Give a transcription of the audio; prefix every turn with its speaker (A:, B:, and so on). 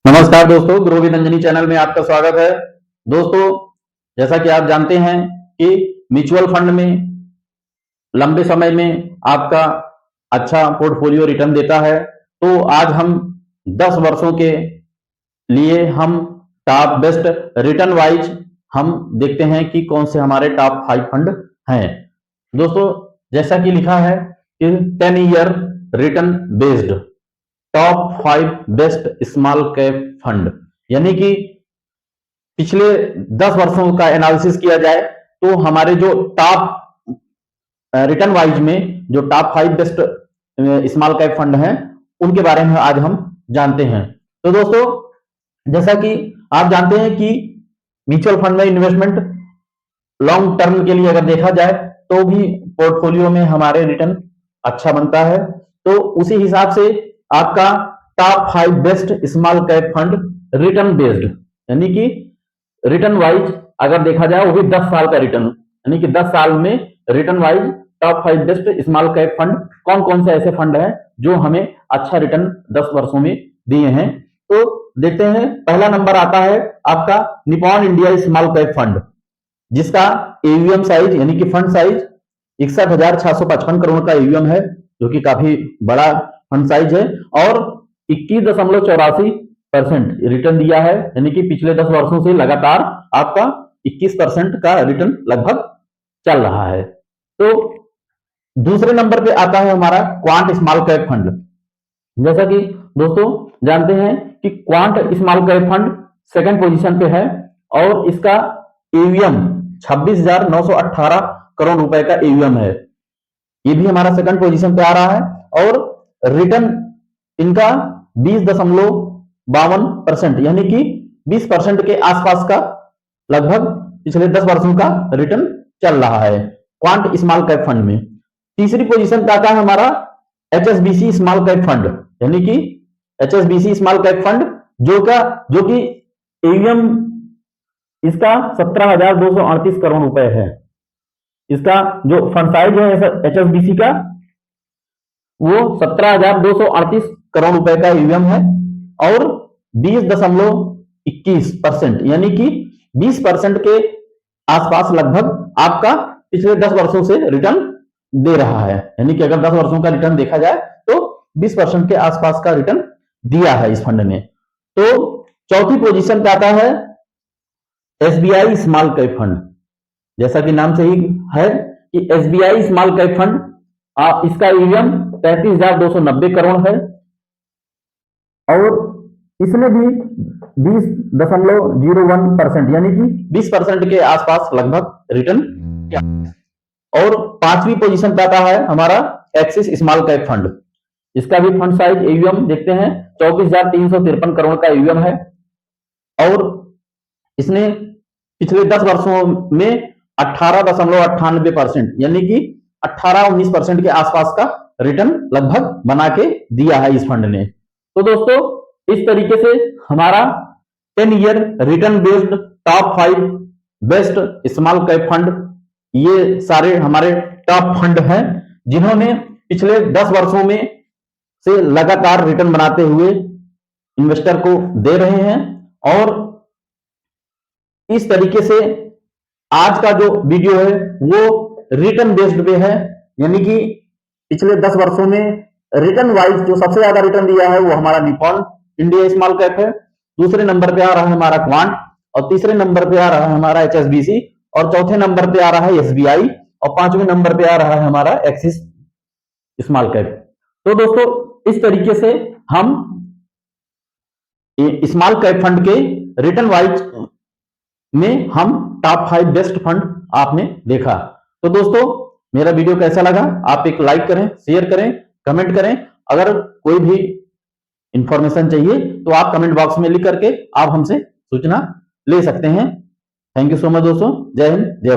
A: नमस्कार दोस्तों, गुरु विदंजनी चैनल में आपका स्वागत है। दोस्तों, जैसा कि आप जानते हैं कि म्यूचुअल फंड में लंबे समय में आपका अच्छा पोर्टफोलियो रिटर्न देता है। तो आज हम 10 वर्षों के लिए हम टॉप बेस्ट रिटर्न वाइज हम देखते हैं कि कौन से हमारे टॉप 5 फंड हैं। दोस्तों, जैसा कि लिखा है कि 10 year return based top 5 best small cap fund, यानी कि पिछले 10 वर्षों का एनालिसिस किया जाए तो हमारे जो टॉप रिटर्न वाइज में जो top 5 best small cap fund हैं उनके बारे में आज हम जानते हैं। तो दोस्तों, जैसा कि आप जानते हैं कि म्यूचुअल फंड में इन्वेस्टमेंट लॉन्ग टर्म के लिए अगर देखा जाए तो भी पोर्टफोलियो में हमारे रिटर्न अच्छा बनता है। तो उसी हिसाब से आपका top 5 best small cap fund return based, यानी कि रिटर्न वाइज अगर देखा जाए वो भी 10 साल का रिटर्न, यानी कि 10 साल में return wise top 5 best small cap fund कौन कौन से ऐसे फंड हैं जो हमें अच्छा रिटर्न 10 वर्षों में दिए हैं। तो देखते हैं, पहला नंबर आता है आपका Nippon India small cap fund, जिसका एयूएम साइज यानी कि फंड साइज 61,655 करोड़ का एयूएम है, जो कि काफी बड़ा फंड साइज है और 21.84% रिटर्न दिया है, यानी कि पिछले 10 वर्षों से लगातार आपका 21% का रिटर्न लगभग चल रहा है। तो दूसरे नंबर पे आता है हमारा क्वांट स्मॉल कैप फंड। जैसा कि दोस्तों जानते हैं कि quant small cap fund second position पे है और इसका एयूएम 26,918 करोड़ रुपए का एयूएम है। ये भी हमारा सेकंड पोजीशन पे आ रहा है और रिटर्न इनका 20.52%, यानी कि 20% के आसपास का लगभग पिछले 10 वर्षों का रिटर्न चल रहा है क्वांट स्मॉल कैप फंड में। तीसरी पोजीशन पे आता है हमारा एचएसबीसी स्मॉल कैप फंड, यानी कि एचएसबीसी स्मॉल कैप फंड जो कि एयूएम इसका 17,238 करोड़ रुपए है। इसका जो फंड साइज है एचएसबीसी का वो 17,238 करोड़ रुपए का एयूएम है और 20.21%, यानी कि 20% के आसपास लगभग आपका पिछले 10 वर्षों से रिटर्न दे रहा है, यानी कि अगर 10 वर्षों का रिटर्न देखा जाए तो 20% के आसपास का रिटर्न दिया है इस फंड ने। तो चौथी पोजीशन पे आता है एसबीआई स्मॉल कैप फंड। जैसा कि नाम से ही है कि एसबीआई स्मॉल कैप फंड, इसका एयूएम 33,290 करोड़ है और इसने भी 20.01%, यानी कि 20% के आसपास लगभग रिटर्न किया। और पांचवी पोजीशन पे आता है हमारा एक्सिस स्मॉल कैप फंड। इसका भी फंड साइज एयूएम देखते हैं 24,353 करोड़ का एयूएम है और इसने पिछले 10 वर्षों में 18.98%, यानी कि 18-19% के आसपास का रिटर्न लगभग बना के दिया है इस फंड ने। तो दोस्तों, इस तरीके से हमारा 10 year return based top 5 best small cap fund, ये सारे हमारे टॉप फंड हैं जिन्होंने पिछले 10 वर्षों में से लगातार रिटर्न बनाते हुए इन्वेस्टर को दे रहे हैं। और इस तरीके से आज का जो वीडियो है वो रिटर्न बेस्ड पे है, यानी कि पिछले 10 वर्षों में रिटर्न वाइज जो सबसे ज्यादा रिटर्न दिया है वो हमारा निपॉन इंडिया स्मॉल कैप है, दूसरे नंबर पे आ रहा है हमारा क्वांट और तीसरे नंबर पे आ रहा है हमारा एचएसबीसी और चौथे नंबर पे आ रहा है एसबीआई और पांचवें नंबर पे आ रहा है हमारा एक्सिस स्मॉल कैप। तो दोस्तों, इस तरीके से हम स्मॉल कैप फंड के रिटर्न वाइज में हम टॉप 5 बेस्ट फंड आपने देखा। तो दोस्तों, मेरा वीडियो कैसा लगा आप एक लाइक करें, शेयर करें, कमेंट करें। अगर कोई भी इंफॉर्मेशन चाहिए तो आप कमेंट बॉक्स में लिख करके आप हमसे सूचना ले सकते हैं। थैंक यू सो मच दोस्तों। जय हिंद, जय भारत।